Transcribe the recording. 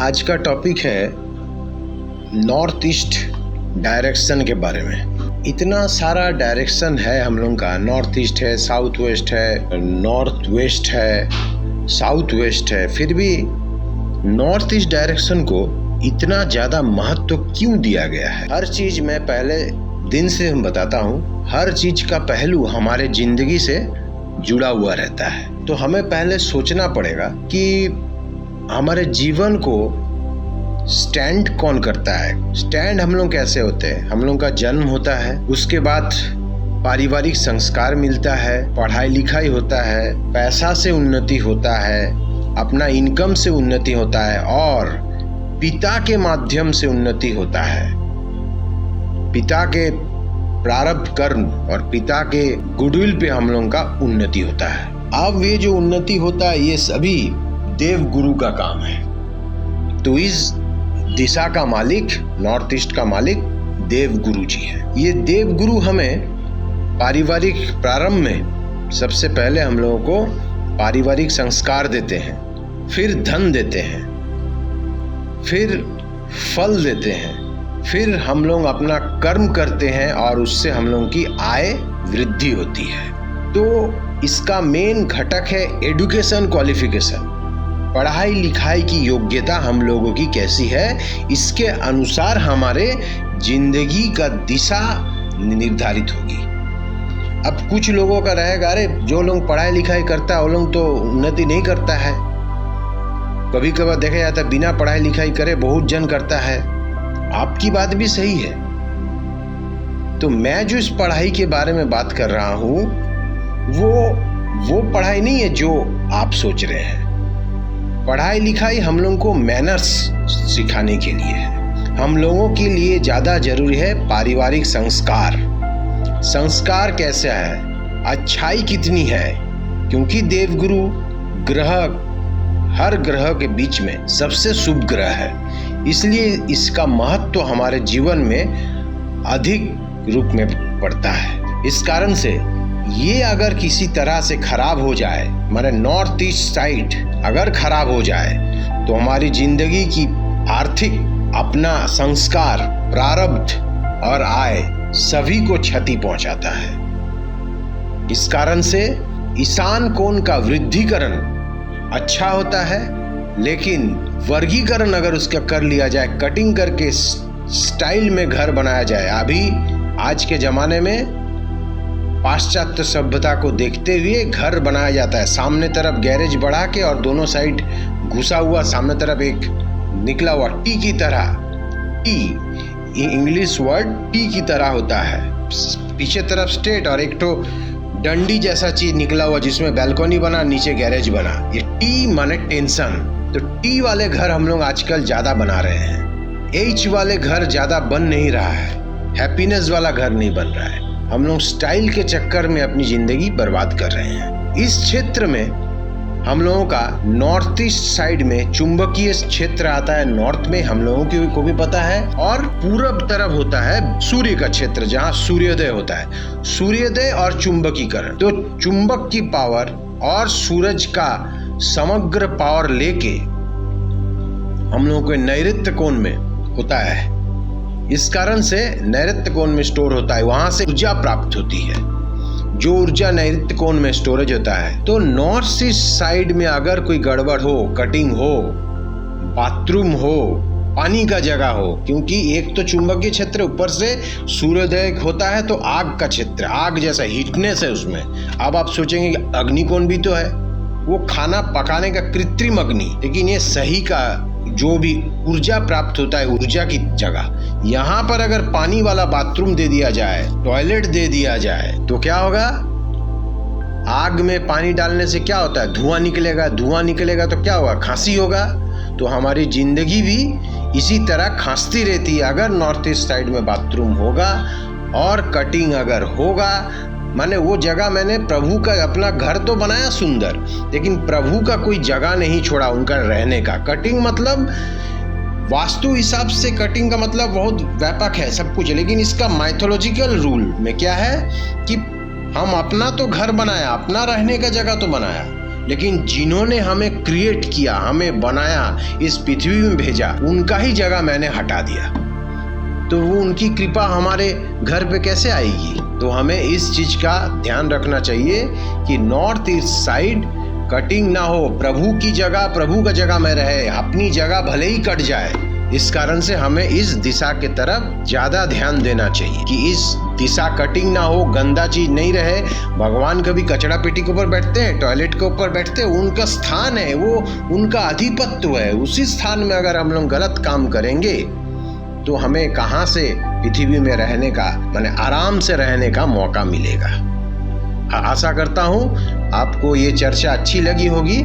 आज का टॉपिक है नॉर्थ ईस्ट डायरेक्शन के बारे में। इतना सारा डायरेक्शन है हम लोगों का, नॉर्थ ईस्ट है, साउथ वेस्ट है, नॉर्थ वेस्ट है, साउथ वेस्ट है, फिर भी नॉर्थ ईस्ट डायरेक्शन को इतना ज़्यादा महत्व क्यों दिया गया है? हर चीज़ मैं पहले दिन से हम बताता हूँ, हर चीज़ का पहलू हमारे जिंदगी से जुड़ा हुआ रहता है। तो हमें पहले सोचना पड़ेगा कि हमारे जीवन को स्टैंड कौन करता है। स्टैंड हम लोग कैसे होते हैं? हम लोग का जन्म होता है, उसके बाद पारिवारिक संस्कार मिलता है, पढ़ाई लिखाई होता है, पैसा से उन्नति होता है, अपना इनकम से उन्नति होता है और पिता के माध्यम से उन्नति होता है। पिता के प्रारब्ध कर्म और पिता के गुडविल पे हम लोगों का उन्नति होता है। अब ये जो उन्नति होता है ये सभी देव गुरु का काम है। तो इस दिशा का मालिक, नॉर्थ ईस्ट का मालिक देव गुरु जी है। ये देव गुरु हमें पारिवारिक प्रारंभ में सबसे पहले हम लोगों को पारिवारिक संस्कार देते हैं, फिर धन देते हैं, फिर फल देते हैं, फिर हम लोग अपना कर्म करते हैं और उससे हम लोगों की आय वृद्धि होती है। तो इसका मेन घटक है एजुकेशन क्वालिफिकेशन। पढ़ाई लिखाई की योग्यता हम लोगों की कैसी है, इसके अनुसार हमारे जिंदगी का दिशा निर्धारित होगी। अब कुछ लोगों का रहेगा, अरे जो लोग पढ़ाई लिखाई करता है वो लोग तो उन्नति नहीं करता है। कभी कभार देखा जाता है बिना पढ़ाई लिखाई करे बहुत जन करता है। आपकी बात भी सही है। तो मैं जो इस पढ़ाई के बारे में बात कर रहा हूँ वो पढ़ाई नहीं है जो आप सोच रहे हैं। पढ़ाई लिखाई हम लोगों को मैनर्स सिखाने के लिए है। हम लोगों के लिए ज़्यादा जरूरी है पारिवारिक संस्कार। संस्कार कैसा है, अच्छाई कितनी है, क्योंकि देवगुरु ग्रह हर ग्रह के बीच में सबसे शुभ ग्रह है, इसलिए इसका महत्व हमारे जीवन में अधिक रूप में पड़ता है। इस कारण से ये अगर किसी तरह से खराब हो जाए, हमारे नॉर्थ ईस्ट साइड अगर खराब हो जाए तो हमारी जिंदगी की आर्थिक, अपना संस्कार, प्रारब्ध और आय सभी को क्षति पहुंचाता है। इस कारण से ईशान कोण का वृद्धिकरण अच्छा होता है, लेकिन वर्गीकरण अगर उसका कर लिया जाए, कटिंग करके स्टाइल में घर बनाया जाए। अभी आज के जमाने में पाश्चात्य सभ्यता को देखते हुए घर बनाया जाता है। सामने तरफ गैरेज बढ़ा के और दोनों साइड घुसा हुआ, सामने तरफ एक निकला हुआ टी की तरह, टी इंग्लिश वर्ड टी की तरह होता है, पीछे तरफ स्ट्रेट और एक तो डंडी जैसा चीज निकला हुआ जिसमें बैल्कनी बना, नीचे गैरेज बना। ये टी माने टेंशन। तो टी वाले घर हम लोग आजकल ज्यादा बना रहे हैं। एच वाले घर ज्यादा बन नहीं रहा है, हैप्पीनेस वाला घर नहीं बन रहा है। हम लोग स्टाइल के चक्कर में अपनी जिंदगी बर्बाद कर रहे हैं। इस क्षेत्र में हम लोगों का नॉर्थ ईस्ट साइड में चुंबकीय क्षेत्र आता है, नॉर्थ में हम लोगों को भी पता है, और पूरब तरफ होता है सूर्य का क्षेत्र जहां सूर्योदय होता है। सूर्योदय और चुंबकीकरण, तो चुंबक की पावर और सूरज का समग्र पावर लेके हम लोगों को नैऋत्य कोण में होता है। इस कारण से नैऋत्य कोण में स्टोर होता है, वहां से ऊर्जा प्राप्त होती है। जो ऊर्जा नैऋत्य कोण में स्टोरेज होता है। तो नॉर्थ ईस्ट साइड में अगर कोई गड़बड़ हो, कटिंग हो, बाथरूम हो, पानी का जगह हो, क्योंकि एक तो चुंबकीय क्षेत्र, ऊपर से सूर्योदय होता है तो आग का क्षेत्र, आग जैसा हीटनेस है उसमें। अब आप सोचेंगे कि अग्निकोण भी तो है, वो खाना पकाने का कृत्रिम अग्नि, लेकिन ये सही का जो भी ऊर्जा प्राप्त होता है ऊर्जा की जगह। यहाँ पर अगर पानी वाला बाथरूम दे दिया जाए, टॉयलेट दे दिया जाए, तो क्या होगा? आग में पानी डालने से क्या होता है? धुआं निकलेगा। धुआं निकलेगा तो क्या होगा? खांसी होगा। तो हमारी जिंदगी भी इसी तरह खांसती रहती है। अगर नॉर्थ ईस्ट साइड में बाथरूम होगा और कटिंग अगर होगा, माने वो जगह, मैंने प्रभु का अपना घर तो बनाया सुंदर, लेकिन प्रभु का कोई जगह नहीं छोड़ा उनका रहने का। कटिंग मतलब वास्तु हिसाब से कटिंग का मतलब बहुत व्यापक है सब कुछ, लेकिन इसका माइथोलॉजिकल रूल में क्या है कि हम अपना तो घर बनाया, अपना रहने का जगह तो बनाया, लेकिन जिन्होंने हमें क्रिएट किया, हमें बनाया, इस पृथ्वी में भेजा, उनका ही जगह मैंने हटा दिया, तो वो उनकी कृपा हमारे घर पे कैसे आएगी? तो हमें इस चीज का ध्यान रखना चाहिए कि नॉर्थ ईस्ट साइड कटिंग ना हो, प्रभु की जगह, प्रभु का जगह में रहे, अपनी जगह भले ही कट जाए। इस कारण से हमें इस दिशा के तरफ ज्यादा ध्यान देना चाहिए कि इस दिशा कटिंग ना हो, गंदा चीज नहीं रहे। भगवान कभी कचड़ा पेटी के ऊपर बैठते हैं, टॉयलेट के ऊपर बैठते हैं, उनका स्थान है, वो उनका अधिपत्य है। उसी स्थान में अगर हम लोग गलत काम करेंगे तो हमें कहाँ से पृथ्वी में रहने का, माने आराम से रहने का मौका मिलेगा। आशा करता हूँ आपको ये चर्चा अच्छी लगी होगी।